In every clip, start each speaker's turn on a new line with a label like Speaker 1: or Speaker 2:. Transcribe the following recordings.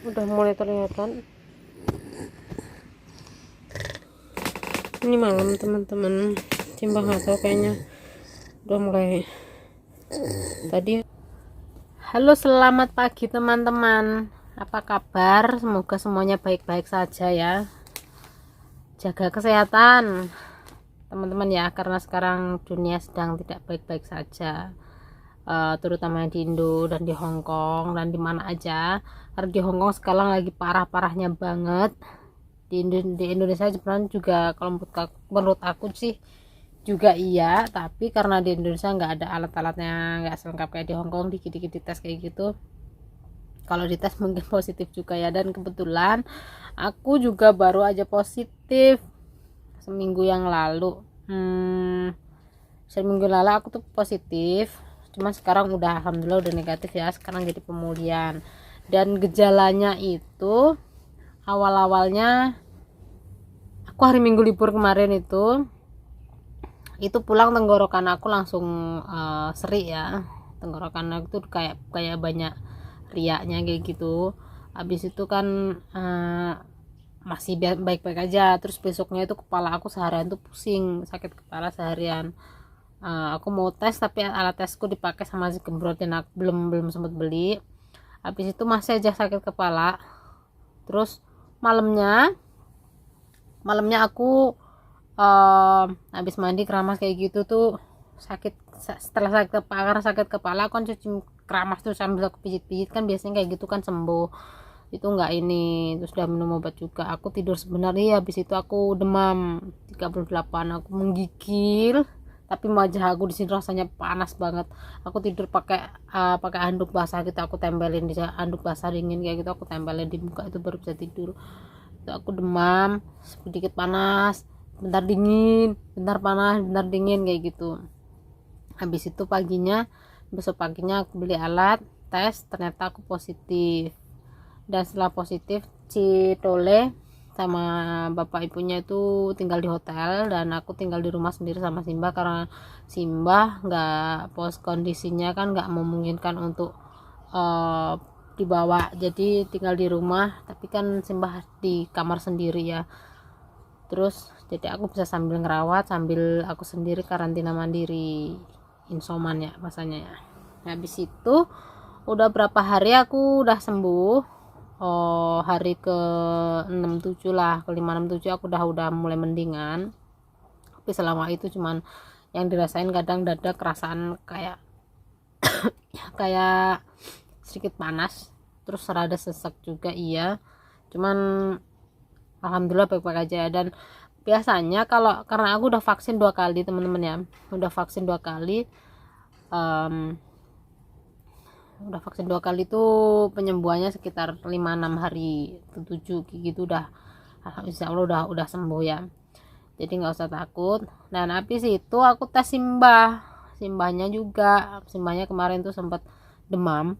Speaker 1: udah mulai terlihat. Ini malam teman-teman, Simbah nggak tahu kayaknya udah mulai tadi. Halo, selamat pagi teman-teman, apa kabar? Semoga semuanya baik-baik saja ya. Jaga kesehatan teman-teman ya, karena sekarang dunia sedang tidak baik-baik saja, terutama di Indo dan di Hong Kong dan di mana aja. Karena di Hong Kong sekarang lagi parah-parahnya banget. Di Indonesia sebenarnya juga kalau menurut aku sih juga iya, tapi karena di Indonesia nggak ada alat-alatnya, nggak selengkap kayak di Hong Kong, dikit-dikit dites kayak gitu. Kalau dites mungkin positif juga ya, dan kebetulan aku juga baru aja positif seminggu yang lalu. Seminggu lalu aku tuh positif, cuman sekarang udah alhamdulillah udah negatif ya, sekarang jadi pemulihan. Dan gejalanya itu awal-awalnya aku hari Minggu libur kemarin itu pulang tenggorokan aku langsung seri ya, tenggorokan aku tuh kayak banyak riaknya kayak gitu. Habis itu kan masih baik-baik aja, terus besoknya itu kepala aku seharian tuh pusing, sakit kepala seharian. Aku mau tes tapi alat tesku dipakai sama si gembrot dan aku belum sempat beli. Habis itu masih aja sakit kepala. Terus malamnya aku habis mandi keramas kayak gitu tuh sakit. Setelah sakit kepala kan cuci keramas tuh sambil aku pijit-pijit, kan biasanya kayak gitu kan sembuh. Itu enggak, ini terus udah minum obat juga. Aku tidur sebenarnya, habis itu aku demam 38, aku menggigil, tapi wajah aku di sini rasanya panas banget. Aku tidur pakai handuk basah gitu, aku tempelin di handuk basah dingin kayak gitu, aku tempelin di muka, itu baru bisa tidur. Itu aku demam, sedikit panas, bentar dingin, bentar panas, bentar dingin kayak gitu. Habis itu besok paginya aku beli alat tes, ternyata aku positif. Dan setelah positif, si Tole sama bapak ibunya itu tinggal di hotel dan aku tinggal di rumah sendiri sama Simbah, karena Simbah nggak kondisinya kan nggak memungkinkan untuk dibawa, jadi tinggal di rumah, tapi kan Simbah di kamar sendiri ya. Terus jadi aku bisa sambil ngerawat sambil aku sendiri karantina mandiri, insoman ya bahasanya ya. Habis itu udah berapa hari aku udah sembuh. Hari ke 6-7 lah, ke 5-6-7 aku udah mulai mendingan. Tapi selama itu cuman yang dirasain kadang dada kerasaan kayak kayak sedikit panas, terus rada sesek juga iya. Cuman alhamdulillah baik-baik aja. Dan biasanya karena aku udah vaksin 2 kali teman-teman ya, udah vaksin 2 kali, udah vaksin 2 kali tuh penyembuhannya sekitar 5-6 hari, 7 gitu udah, insya Allah udah sembuh ya, jadi nggak usah takut. Dan habis itu aku tes simbahnya kemarin tuh sempat demam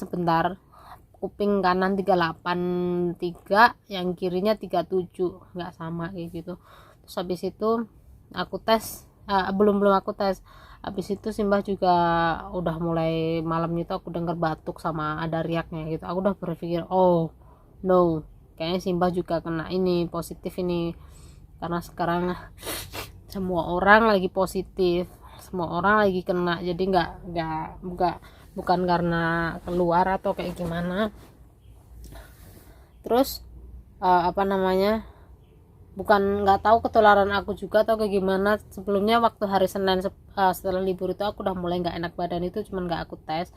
Speaker 1: sebentar, kuping kanan 383, yang kirinya 37, nggak sama kayak gitu. Terus habis itu aku tes, belum aku tes. Habis itu Simbah juga udah mulai malamnya itu aku dengar batuk sama ada riaknya gitu. Aku udah berpikir, oh no, kayaknya Simbah juga kena ini, positif ini. Karena sekarang semua orang lagi positif, semua orang lagi kena, jadi bukan karena keluar atau kayak gimana. Terus apa namanya, bukan nggak tahu ketularan aku juga atau kayak gimana. Sebelumnya waktu hari Senin setelah libur itu aku udah mulai nggak enak badan, itu cuman nggak aku tes.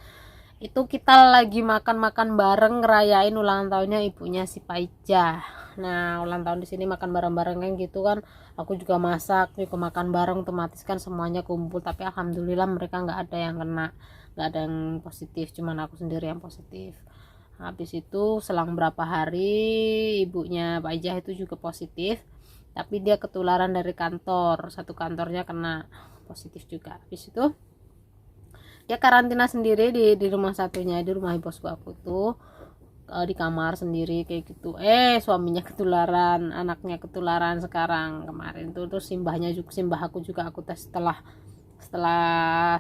Speaker 1: Itu kita lagi makan bareng ngerayain ulang tahunnya ibunya si Paijah. Nah, ulang tahun di sini makan bareng-bareng kan gitu kan, aku juga masak juga makan bareng, otomatis kan semuanya kumpul. Tapi alhamdulillah mereka nggak ada yang kena, nggak ada yang positif, cuman aku sendiri yang positif. Habis itu selang berapa hari ibunya Pak Ijah itu juga positif, tapi dia ketularan dari kantor, satu kantornya kena positif juga. Habis itu dia karantina sendiri di rumah satunya, di rumah bosku aku tuh, di kamar sendiri kayak gitu. Suaminya ketularan, anaknya ketularan sekarang. Kemarin tuh terus simbah aku juga aku tes setelah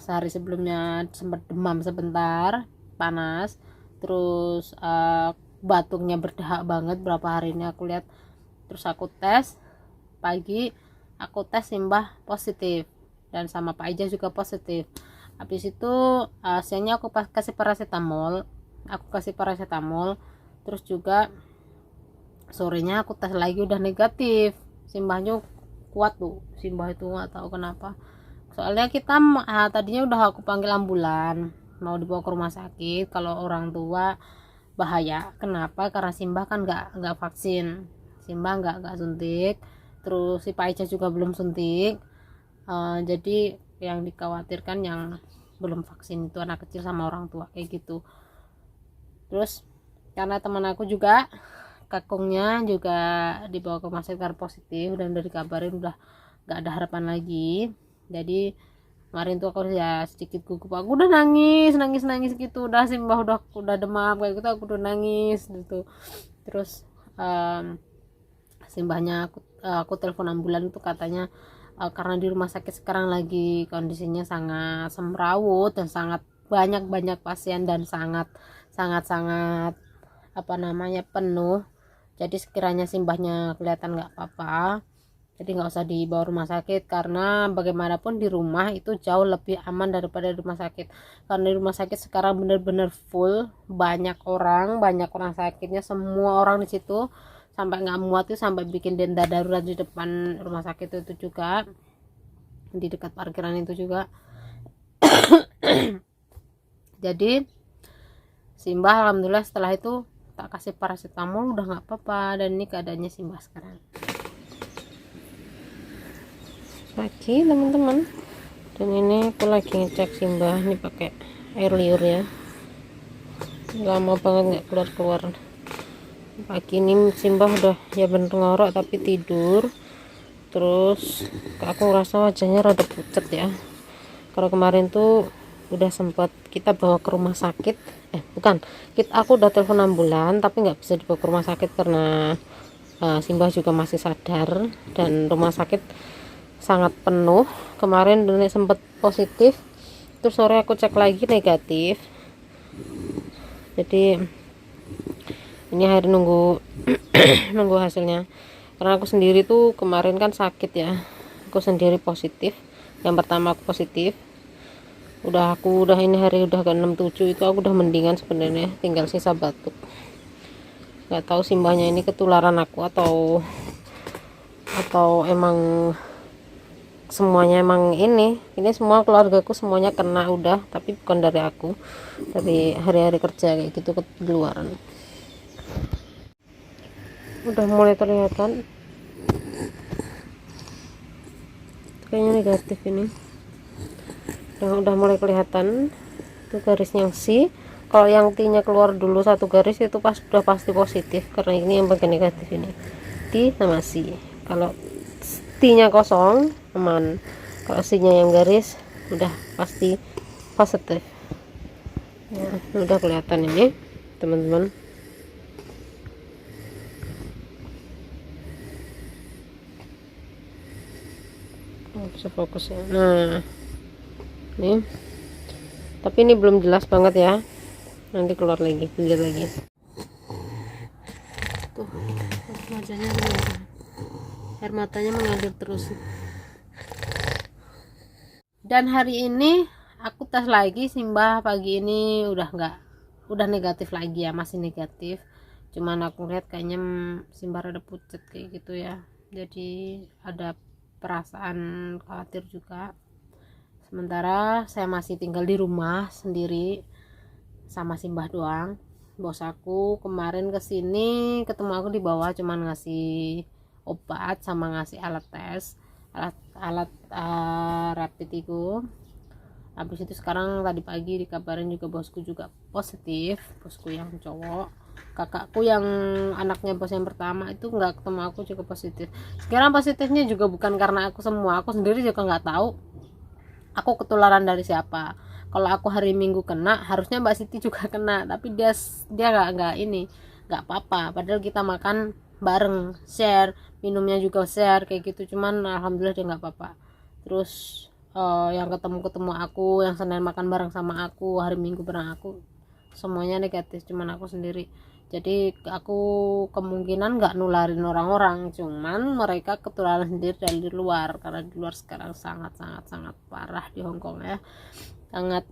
Speaker 1: sehari sebelumnya sempat demam sebentar, panas, terus batuknya berdahak banget berapa hari ini aku lihat. Terus aku tes pagi, aku tes Simbah positif dan sama Pak Ija juga positif. Habis itu siangnya aku kasih paracetamol, terus juga sorenya aku tes lagi udah negatif. Simbahnya kuat tuh, Simbah itu nggak tahu kenapa. Soalnya kita tadinya udah aku panggil ambulan mau dibawa ke rumah sakit kalau orang tua bahaya. Kenapa? Karena Simbah kan nggak vaksin, Simbah nggak suntik, terus si Pak Ica juga belum suntik. Jadi yang dikhawatirkan yang belum vaksin itu anak kecil sama orang tua kayak gitu. Terus karena teman aku juga kakungnya juga dibawa ke rumah sakit karena positif dan udah dikabarin udah nggak ada harapan lagi. Jadi kemarin tuh aku ya sedikit gugup, aku udah nangis gitu, udah Simbah udah demam kayak gitu, aku udah nangis gitu. Terus Simbahnya aku telepon ambulan itu katanya karena di rumah sakit sekarang lagi kondisinya sangat semrawut dan sangat banyak pasien dan sangat penuh. Jadi sekiranya Simbahnya kelihatan nggak apa-apa, jadi nggak usah dibawa rumah sakit, karena bagaimanapun di rumah itu jauh lebih aman daripada di rumah sakit. Karena di rumah sakit sekarang bener-bener full, banyak orang sakitnya, semua orang di situ, sampai nggak muat tuh sampai bikin tenda darurat di depan rumah sakit itu juga, di dekat parkiran itu juga. Jadi Simbah alhamdulillah setelah itu tak kasih paracetamol udah nggak apa-apa, dan ini keadaannya Simbah sekarang. Pagi teman-teman, dan ini aku lagi ngecek Simbah ini pakai air liur ya, lama banget nggak keluar. Pagi ini Simbah udah ya bener ngorok tapi tidur. Terus aku ngerasa wajahnya rada pucat ya, karena kemarin tuh udah sempat kita bawa ke rumah sakit, aku udah telepon ambulan tapi nggak bisa dibawa ke rumah sakit karena Simbah juga masih sadar dan rumah sakit sangat penuh. Kemarin nenek sempat positif, terus sore aku cek lagi negatif. Jadi ini hari nunggu nunggu hasilnya, karena aku sendiri tuh kemarin kan sakit ya, aku sendiri positif. Yang pertama aku positif, udah ini hari udah ke 6-7 itu aku udah mendingan sebenarnya, tinggal sisa batuk. Nggak tahu Simbahnya ini ketularan aku atau emang semuanya emang ini semua keluargaku semuanya kena udah, tapi bukan dari aku, dari hari-hari kerja kayak gitu keluaran. Udah mulai kelihatan kayaknya negatif ini, udah mulai kelihatan itu garisnya C. Kalau yang T-nya keluar dulu satu garis itu udah pasti positif, karena ini yang bagian negatif ini T sama C. Kalau T-nya kosong aman, kalau C-nya yang garis udah pasti positif ya. Udah kelihatan ini teman-teman. Bisa fokus ya. Nah ini, tapi ini belum jelas banget ya, nanti keluar lagi, lihat lagi tuh wajahnya, air matanya mengalir terus. Dan hari ini aku tes lagi Simbah pagi ini udah negatif lagi ya, masih negatif, cuman aku lihat kayaknya Simbah rada pucat kayak gitu ya, jadi ada perasaan khawatir juga. Sementara saya masih tinggal di rumah sendiri sama Simbah doang. Bos aku kemarin kesini ketemu aku di bawah, cuman ngasih obat sama ngasih alat tes, alat rapid itu. Habis itu sekarang tadi pagi dikabarin juga bosku juga positif, bosku yang cowok. Kakakku yang anaknya bos yang pertama itu nggak ketemu aku juga positif. Sekarang positifnya juga bukan karena aku semua, aku sendiri juga nggak tahu aku ketularan dari siapa. Kalau aku hari Minggu kena, harusnya Mbak Siti juga kena, tapi dia nggak apa-apa. Padahal kita makan bareng, share, minumnya juga share kayak gitu. Cuman alhamdulillah dia nggak apa-apa. Terus yang ketemu aku, yang Senin makan bareng sama aku, hari Minggu bareng aku, semuanya negatif, cuman aku sendiri. Jadi aku kemungkinan nggak nularin orang-orang, cuman mereka ketularan sendiri dari luar, karena di luar sekarang sangat parah di Hong Kong ya, sangat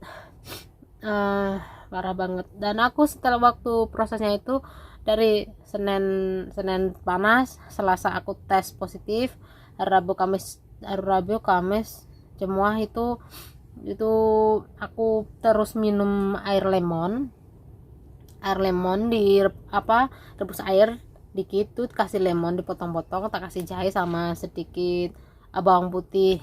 Speaker 1: parah banget. Dan aku setelah waktu prosesnya itu dari Senin panas, Selasa aku tes positif, Rabu Kamis semua itu aku terus minum air lemon di rebus air dikit tuh, kasih lemon dipotong-potong, tak kasih jahe sama sedikit bawang putih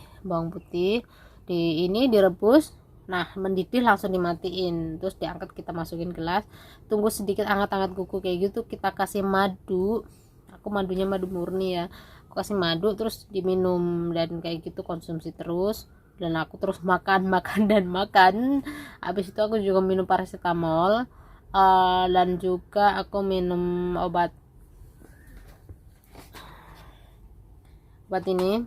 Speaker 1: di ini direbus. Nah mendidih langsung dimatiin, terus diangkat, kita masukin gelas, tunggu sedikit hangat kuku kayak gitu, kita kasih madu. Aku madunya madu murni ya, aku kasih madu terus diminum, dan kayak gitu konsumsi terus. Dan aku terus makan dan makan. Habis itu aku juga minum paracetamol, dan juga aku minum obat ini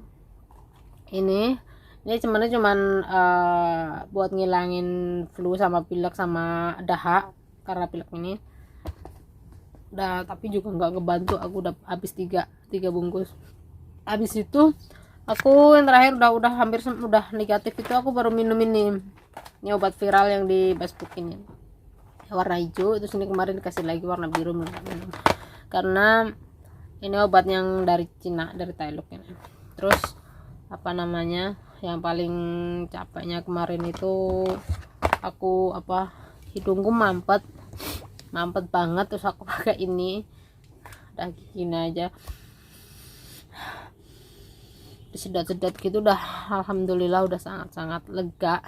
Speaker 1: sebenarnya cuman buat ngilangin flu sama pilek sama dahak, karena pilek ini tapi juga nggak ngebantu. Aku udah habis 3 bungkus. Habis itu aku yang terakhir udah hampir udah negatif itu, aku baru minum ini obat viral yang di Facebook ini, warna hijau. Terus ini kemarin dikasih lagi warna biru, minum karena ini obat yang dari Cina, dari Thailand ini. Terus yang paling capeknya kemarin itu aku hidungku mampet banget, terus aku pakai ini udah gini aja, disedot-sedot gitu, udah alhamdulillah udah sangat lega.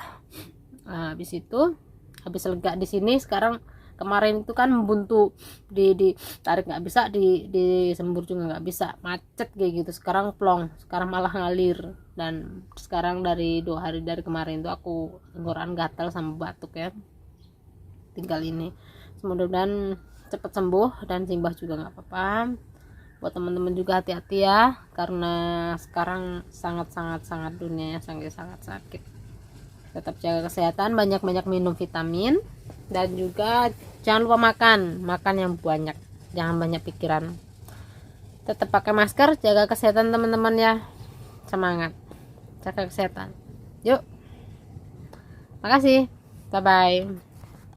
Speaker 1: Habis lega di sini sekarang. Kemarin itu kan buntu, ditarik nggak bisa, disembur juga nggak bisa, macet kayak gitu. Sekarang plong, sekarang malah ngalir. Dan sekarang dari 2 hari dari kemarin itu aku tenggorokan gatal sama batuk ya, tinggal ini. Mudah-mudahan cepat sembuh dan Simbah juga nggak apa-apa. Buat teman-teman juga hati-hati ya, karena sekarang sangat dunianya sangat sakit. Tetap jaga kesehatan, banyak minum vitamin, dan juga jangan lupa makan yang banyak, jangan banyak pikiran. Tetap pakai masker, jaga kesehatan teman-teman ya. Semangat, jaga kesehatan. Yuk, makasih, bye bye.